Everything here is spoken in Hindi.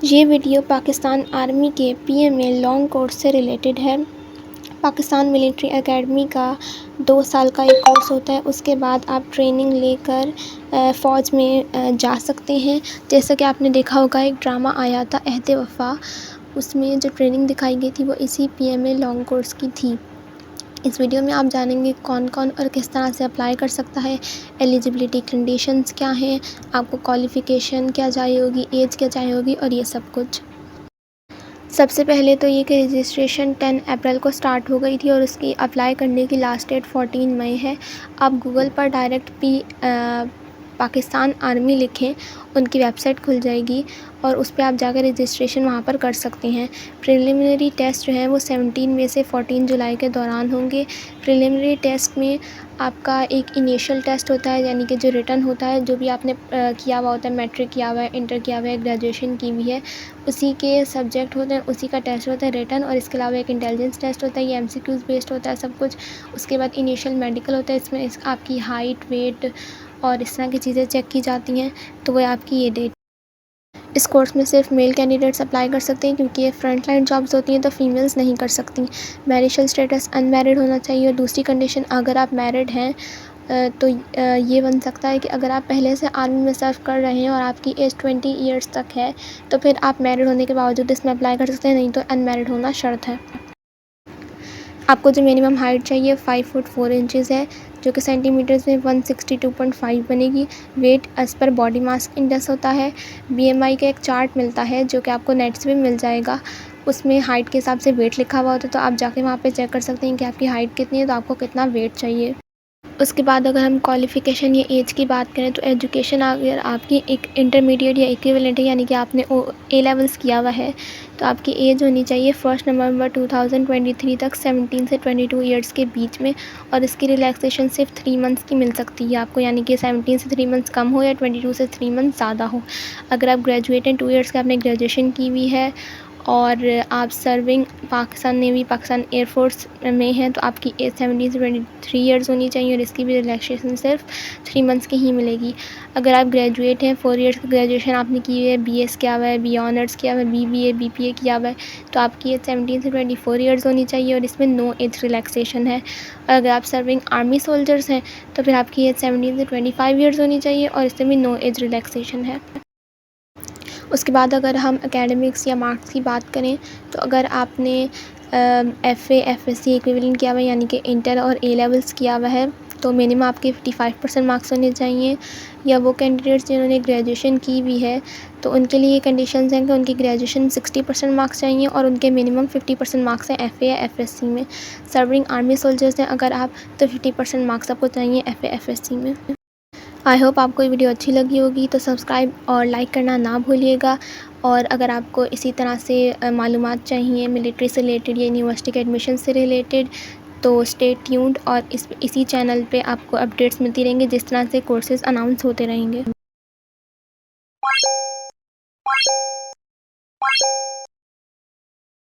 ये वीडियो पाकिस्तान आर्मी के पीएमए लॉन्ग कोर्स से रिलेटेड है। पाकिस्तान मिलिट्री एकेडमी का 2 साल का एक कोर्स होता है। उसके बाद आप ट्रेनिंग लेकर फ़ौज में जा सकते हैं। जैसा कि आपने देखा होगा, एक ड्रामा आया था अहद वफ़ा, उसमें जो ट्रेनिंग दिखाई गई थी वो इसी पीएमए लॉन्ग कोर्स की थी। इस वीडियो में आप जानेंगे कौन कौन और किस तरह से अप्लाई कर सकता है, एलिजिबिलिटी कंडीशंस क्या हैं, आपको क्वालिफ़िकेशन क्या चाहिए होगी, एज क्या चाहिए होगी और ये सब कुछ। सबसे पहले तो ये कि रजिस्ट्रेशन 10 अप्रैल को स्टार्ट हो गई थी और उसकी अप्लाई करने की लास्ट डेट 14 मई है। आप गूगल पर डायरेक्ट पाकिस्तान आर्मी लिखें, उनकी वेबसाइट खुल जाएगी और उस पे आप जाकर रजिस्ट्रेशन वहाँ पर कर सकते हैं। प्रिलिमिनरी टेस्ट जो है वो 17 मई से 14 जुलाई के दौरान होंगे। प्रिलिमिनरी टेस्ट में आपका एक इनिशियल टेस्ट होता है, यानी कि जो रिटन होता है, जो भी आपने किया हुआ होता है, मैट्रिक किया हुआ है, इंटर किया हुआ है, ग्रेजुएशन की हुई है, उसी के सब्जेक्ट होते हैं, उसी का टेस्ट होता है रिटन। और इसके अलावा एक इंटेलिजेंस टेस्ट होता है, ये एमसीक्यूज़ बेस्ड होता है सब कुछ। उसके बाद इनिशियल मेडिकल होता है, इसमें आपकी हाइट, वेट और इस तरह की चीज़ें चेक की जाती हैं। तो वह आपकी ये डेट। इस कोर्स में सिर्फ मेल कैंडिडेट्स अप्लाई कर सकते हैं, क्योंकि ये फ्रंट लाइन जॉब्स होती हैं, तो फीमेल्स नहीं कर सकती। मैरिटल स्टेटस अनमैरिड होना चाहिए। और दूसरी कंडीशन, अगर आप मैरिड हैं तो ये बन सकता है कि अगर आप पहले से आर्मी में सर्व कर रहे हैं और आपकी एज 20 ईयर्स तक है, तो फिर आप मैरिड होने के बावजूद इसमें अप्लाई कर सकते हैं, नहीं तो अनमैरिड होना शर्त है। आपको जो मिनिमम हाइट चाहिए 5 फुट 4 इंचज़ है, जो कि सेंटीमीटर्स में 162.5 बनेगी। Weight as per body mass index होता है। बीएमआई का एक चार्ट मिलता है जो कि आपको नेट से भी मिल जाएगा। उसमें हाइट के हिसाब से वेट लिखा हुआ होता है, तो आप जाके वहाँ पे चेक कर सकते हैं कि आपकी हाइट कितनी है, तो आपको कितना वेट चाहिए। उसके बाद अगर हम क्वालिफ़िकेशन या एज की बात करें, तो एजुकेशन अगर आपकी एक इंटरमीडिएट या इक्विवेलेंट है, यानी कि आपने ए लेवल्स किया हुआ है, तो आपकी एज होनी चाहिए 1 नवंबर 2023 तक 17 से 22 ईयर्स के बीच में। और इसकी रिलैक्सेशन सिर्फ 3 मंथ्स की मिल सकती है आपको, यानी कि 17 से 3 मंथ्स कम हो या 22 से 3 मंथ्स ज़्यादा हो। अगर आप ग्रेजुएट हैं, 2 ईयर्स का आपने ग्रेजुएशन की हुई है और आप serving Pakistan navy, Pakistan air force में हैं, तो आपकी एज 17 से 23 ईयर्स होनी चाहिए और इसकी भी रिलैक्सेशन सिर्फ 3 मंथ्स की ही मिलेगी। अगर आप ग्रेजुएट हैं, 4 ईयर्स की ग्रेजुएशन आपने की हुई है, बीएस किया हुआ है, बी ऑनर्स किया हुआ है, बीबीए, बीपीए किया हुआ है, तो आपकी एज 17 से 24 ईयर्स होनी चाहिए और इसमें नो एज रिलैक्सेशन है। और अगर आप सर्विंग आर्मी सोल्जर्स हैं, तो फिर आपकी एज 17 से 25 ईयर्स होनी चाहिए और इसमें भी नो एज रिलैक्सेशन है। उसके बाद अगर हम एकेडमिक्स या मार्क्स की बात करें, तो अगर आपने एफए, एफएससी इक्विवेलेंट किया हुआ है, यानी कि इंटर और ए लेवल्स किया हुआ है, तो मिनिमम आपके 55% मार्क्स होने चाहिए। या वो कैंडिडेट्स जिन्होंने ग्रेजुएशन की हुई है, तो उनके लिए ये कंडीशंस हैं कि उनकी ग्रेजुएशन 60% मार्क्स चाहिए और उनके मिनिमम 50% मार्क्स हैं एफए या एफएससी में। सर्विंग आर्मी सोल्जर्स हैं अगर आप, तो 50% मार्क्स आपको चाहिए एफए, एफएससी में। आई होप आपको ये वीडियो अच्छी लगी होगी, तो सब्सक्राइब और लाइक करना ना भूलिएगा। और अगर आपको इसी तरह से मालूमात चाहिए मिलिट्री से रिलेटेड या यूनिवर्सिटी के एडमिशन से रिलेटेड, तो स्टे ट्यून्ड और इसी चैनल पे आपको अपडेट्स मिलती रहेंगी जिस तरह से कोर्सेज़ अनाउंस होते रहेंगे।